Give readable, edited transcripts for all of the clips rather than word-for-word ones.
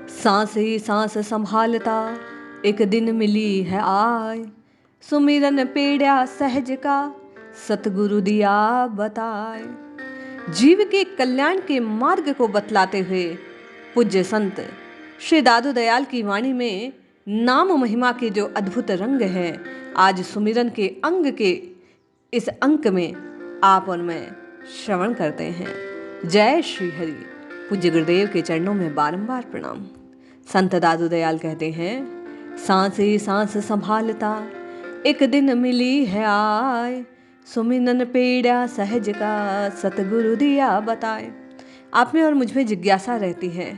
सांस ही सांस संभालता एक दिन मिली है आय, सुमिरन पेड़ा सहज का सतगुरु दिया बताए। जीव के कल्याण के मार्ग को बतलाते हुए पूज्य संत श्री दादू दयाल की वाणी में नाम महिमा के जो अद्भुत रंग हैं, आज सुमिरन के अंग के इस अंक में आप और मैं श्रवण करते हैं। जय श्री हरि। पूज्य गुरुदेव के चरणों में बारंबार प्रणाम। संत दादू दयाल कहते हैं, सांस ही सांस संभालता एक दिन मिली है आय, सुमिरन पेड़ा सहज का सतगुरु दिया बताए। आप में और मुझ में जिज्ञासा रहती है,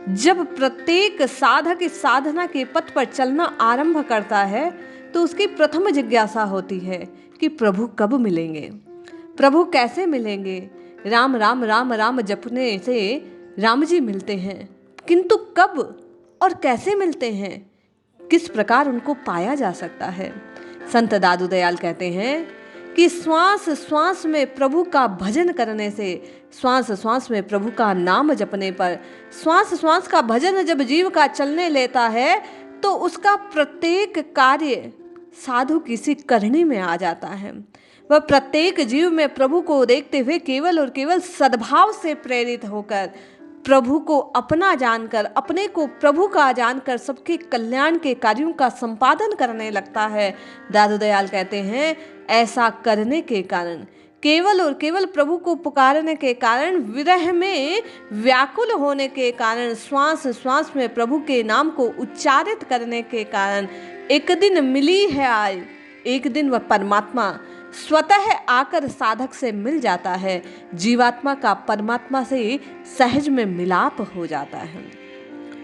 जब प्रत्येक साधक इस साधना के पथ पर चलना आरंभ करता है तो उसकी प्रथम जिज्ञासा होती है कि प्रभु कब मिलेंगे, प्रभु कैसे मिलेंगे। राम राम राम राम जपने से राम जी मिलते हैं, किंतु कब और कैसे मिलते हैं, किस प्रकार उनको पाया जा सकता है। संत दादू दयाल कहते हैं कि श्वास श्वास में प्रभु का भजन करने से, श्वास श्वास में प्रभु का नाम जपने पर, श्वास श्वास का भजन जब जीव का चलने लेता है तो उसका प्रत्येक कार्य साधु किसी करनी में आ जाता है। वह प्रत्येक जीव में प्रभु को देखते हुए केवल और केवल सद्भाव से प्रेरित होकर, प्रभु को अपना जानकर, अपने को प्रभु का जानकर सबके कल्याण के कार्यों का संपादन करने लगता है। दादू दयाल कहते हैं, ऐसा करने के कारण, केवल और केवल प्रभु को पुकारने के कारण, विरह में व्याकुल होने के कारण, श्वास श्वास में प्रभु के नाम को उच्चारित करने के कारण एक दिन मिली है आय, एक दिन वह परमात्मा स्वतः आकर साधक से मिल जाता है। जीवात्मा का परमात्मा से सहज में मिलाप हो जाता है।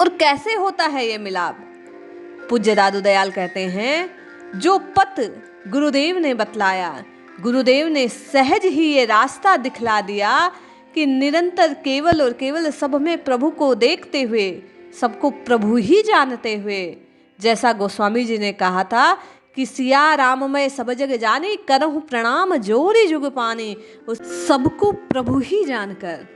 और कैसे होता है ये मिलाप? पूज्य दादू दयाल कहते हैं, जो पथ गुरुदेव ने बतलाया, गुरुदेव ने सहज ही ये रास्ता दिखला दिया कि निरंतर केवल और केवल सब में प्रभु को देखते हुए, सबको प्रभु ही जानते हुए, जैसा गोस्वामी जी ने कहा था कि सिया राममय सब जग जाने, करहु प्रणाम जोरी जुग पानी। उस सबको प्रभु ही जानकर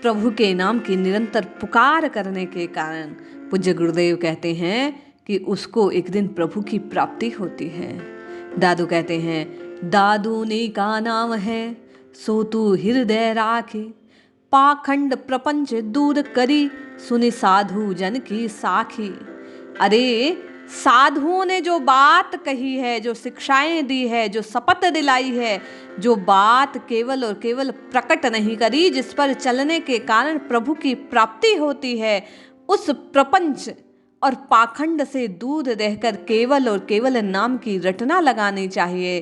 प्रभु के नाम की निरंतर पुकार करने के कारण पूज्य गुरुदेव कहते हैं कि उसको एक दिन प्रभु की प्राप्ति होती है। दादू कहते हैं, दादू ने का नाम है सो तू हृदय राखे, पाखंड प्रपंच दूर करी सुनि साधु जन की साखी। अरे साधुओं ने जो बात कही है, जो शिक्षाएं दी है, जो शपथ दिलाई है, जो बात केवल और केवल प्रकट नहीं करी, जिस पर चलने के कारण प्रभु की प्राप्ति होती है, उस प्रपंच और पाखंड से दूर रहकर केवल और केवल नाम की रटना लगानी चाहिए।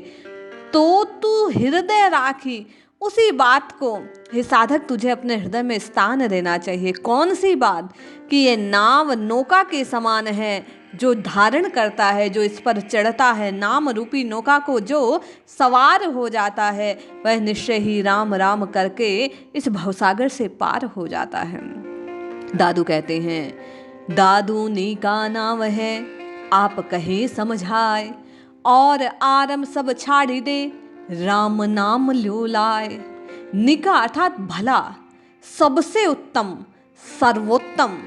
तो तू हृदय राखी, उसी बात को हे साधक तुझे अपने हृदय में स्थान देना चाहिए। कौन सी बात? कि ये नाव नौका के समान है, जो धारण करता है, जो इस पर चढ़ता है, नाम रूपी नौका को जो सवार हो जाता है, वह निश्चय ही राम राम करके इस भवसागर से पार हो जाता है। दादू कहते हैं, दादू नी का नाम है आप कहें समझाए, और आरम सब छाड़ी दे राम नाम ल्यो लाए। निका अर्थात भला, सबसे उत्तम, सर्वोत्तम।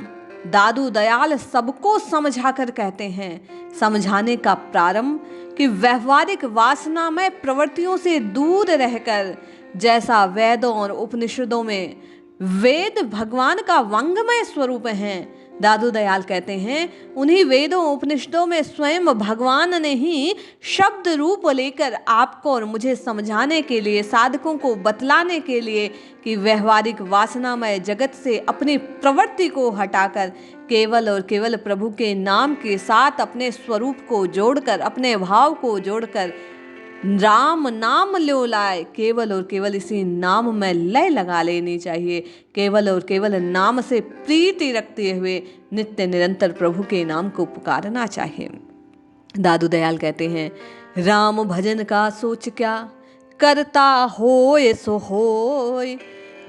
दादू दयाल सबको समझाकर कहते हैं, समझाने का प्रारंभ कि व्यवहारिक वासनामय प्रवृत्तियों से दूर रहकर, जैसा वेदों और उपनिषदों में वेद भगवान का वांग्मय स्वरूप हैं, दादू दयाल कहते हैं उन्हीं वेदों उपनिषदों में स्वयं भगवान ने ही शब्द रूप लेकर आपको और मुझे समझाने के लिए, साधकों को बतलाने के लिए कि व्यवहारिक वासनामय जगत से अपनी प्रवृत्ति को हटाकर केवल और केवल प्रभु के नाम के साथ अपने स्वरूप को जोड़कर, अपने भाव को जोड़कर राम नाम ल्यो लाए, केवल और केवल इसी नाम में लय लगा लेनी चाहिए। केवल और केवल नाम से प्रीति रखते हुए नित्य निरंतर प्रभु के नाम को पुकारना चाहिए। दादू दयाल कहते हैं, राम भजन का सोच क्या करता होए सो होए,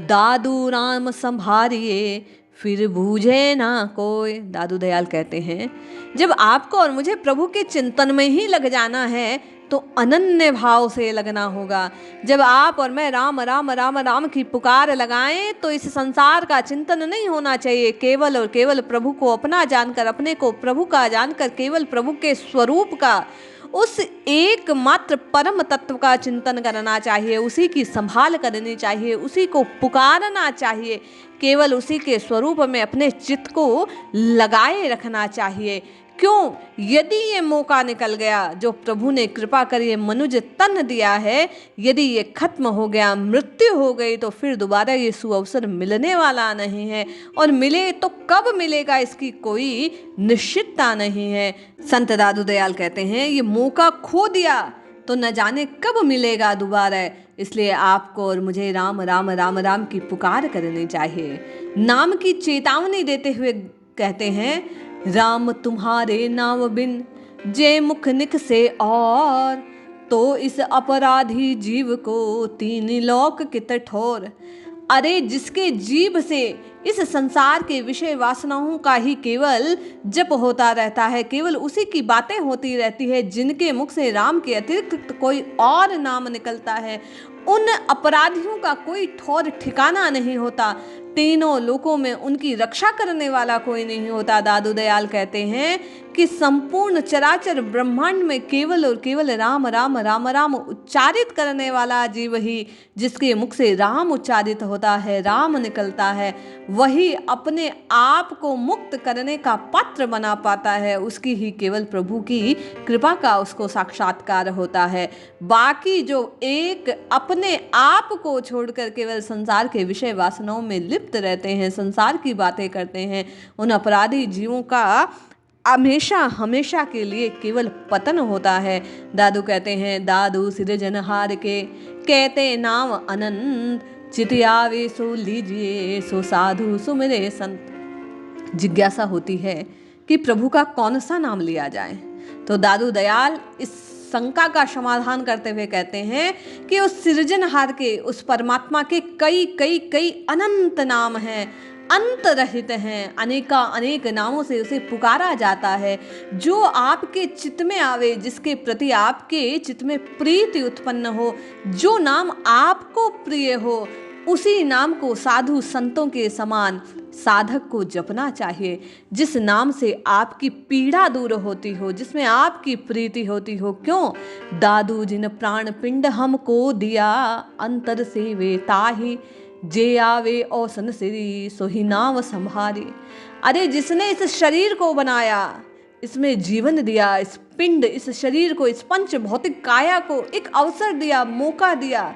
दादू राम संभारिए फिर बूझे ना कोई। दादू दयाल कहते हैं, जब आपको और मुझे प्रभु के चिंतन में ही लग जाना है तो अनन्य भाव से लगना होगा। जब आप और मैं राम राम राम राम की पुकार लगाएं तो इस संसार का चिंतन नहीं होना चाहिए। केवल और केवल प्रभु को अपना जानकर, अपने को प्रभु का जानकर, केवल प्रभु के स्वरूप का, उस एकमात्र परम तत्व का चिंतन करना चाहिए। उसी की संभाल करनी चाहिए, उसी को पुकारना चाहिए, केवल उसी के स्वरूप में अपने चित्त को लगाए रखना चाहिए। क्यों? यदि ये मौका निकल गया जो प्रभु ने कृपा कर ये मनुज तन दिया है, यदि ये खत्म हो गया, मृत्यु हो गई, तो फिर दोबारा ये सुअवसर मिलने वाला नहीं है। और मिले तो कब मिलेगा इसकी कोई निश्चितता नहीं है। संत दादू दयाल कहते हैं ये मौका खो दिया तो न जाने कब मिलेगा दोबारा। इसलिए आपको और मुझे राम राम राम राम की पुकार करनी चाहिए। नाम की चेतावनी देते हुए कहते हैं, राम तुम्हारे नाम बिन जे मुख निक से और, तो इस अपराधी जीव को तीन लोक कित ठोर। अरे जिसके जीभ से इस संसार के विषय वासनाओं का ही केवल जप होता रहता है, केवल उसी की बातें होती रहती है, जिनके मुख से राम के अतिरिक्त कोई और नाम निकलता है, उन अपराधियों का कोई ठौर ठिकाना नहीं होता। तीनों लोकों में उनकी रक्षा करने वाला कोई नहीं होता। दादू दयाल कहते हैं कि संपूर्ण चराचर ब्रह्मांड में केवल और केवल राम राम राम राम उच्चारित करने वाला जीव ही, जिसके मुख से राम उच्चारित होता है, राम निकलता है, वही अपने आप को मुक्त करने का पात्र बना पाता है। उसकी ही केवल प्रभु की कृपा का उसको साक्षात्कार होता है। बाकी जो एक अपने आप को छोड़कर केवल संसार के विषय वासनाओं में लिप्त रहते हैं, संसार की बातें करते हैं, उन अपराधी जीवों का हमेशा हमेशा के लिए केवल पतन होता है। दादू कहते हैं, दादू सृजनहार के कहते नाम अनंत, चित आवे सो लीजिए सो साधु सुमिरे संत। जिज्ञासा होती है कि प्रभु का कौन सा नाम लिया जाए, तो दादू दयाल इस शंका का समाधान करते हुए कहते हैं कि उस सृजनहार के, उस परमात्मा के कई कई कई अनंत नाम हैं, अंत रहित हैं, अनेका अनेक नामों से उसे पुकारा जाता है। जो आपके चित्त में आवे, जिसके प्रति आपके चित्त में प्रीति उत्पन्न हो, जो नाम आपको प्रिय हो, उसी नाम को साधु संतों के समान साधक को जपना चाहिए। जिस नाम से आपकी पीड़ा दूर होती हो, जिसमें आपकी प्रीति होती हो। क्यों? दादू जिन प्राण पिंड हमको दिया, अंतर से वे ताही, जे आवे औसन सिरी सोही नाम संभारी। अरे जिसने इस शरीर को बनाया, इसमें जीवन दिया, इस पिंड, इस शरीर को, इस पंच भौतिक काया को एक अवसर दिया, मौका दिया,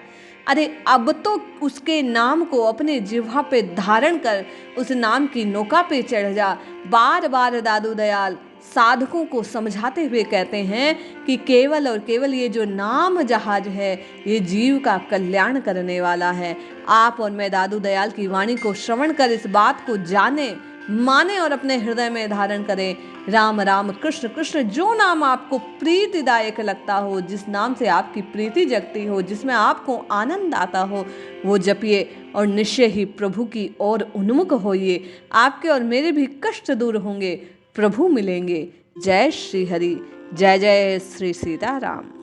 अरे अब तो उसके नाम को अपने जिह्वा पे धारण कर उस नाम की नौका पे चढ़ जा। बार बार दादू दयाल साधकों को समझाते हुए कहते हैं कि केवल और केवल ये जो नाम जहाज है, ये जीव का कल्याण करने वाला है। आप और मैं दादू दयाल की वाणी को श्रवण कर इस बात को जाने, माने और अपने हृदय में धारण करें। राम राम कृष्ण कृष्ण, जो नाम आपको प्रीतिदायक लगता हो, जिस नाम से आपकी प्रीति जगती हो, जिसमें आपको आनंद आता हो, वो जपिए और निश्चय ही प्रभु की ओर उन्मुख होइए। आपके और मेरे भी कष्ट दूर होंगे, प्रभु मिलेंगे। जय श्री हरि, जय जय श्री सीताराम।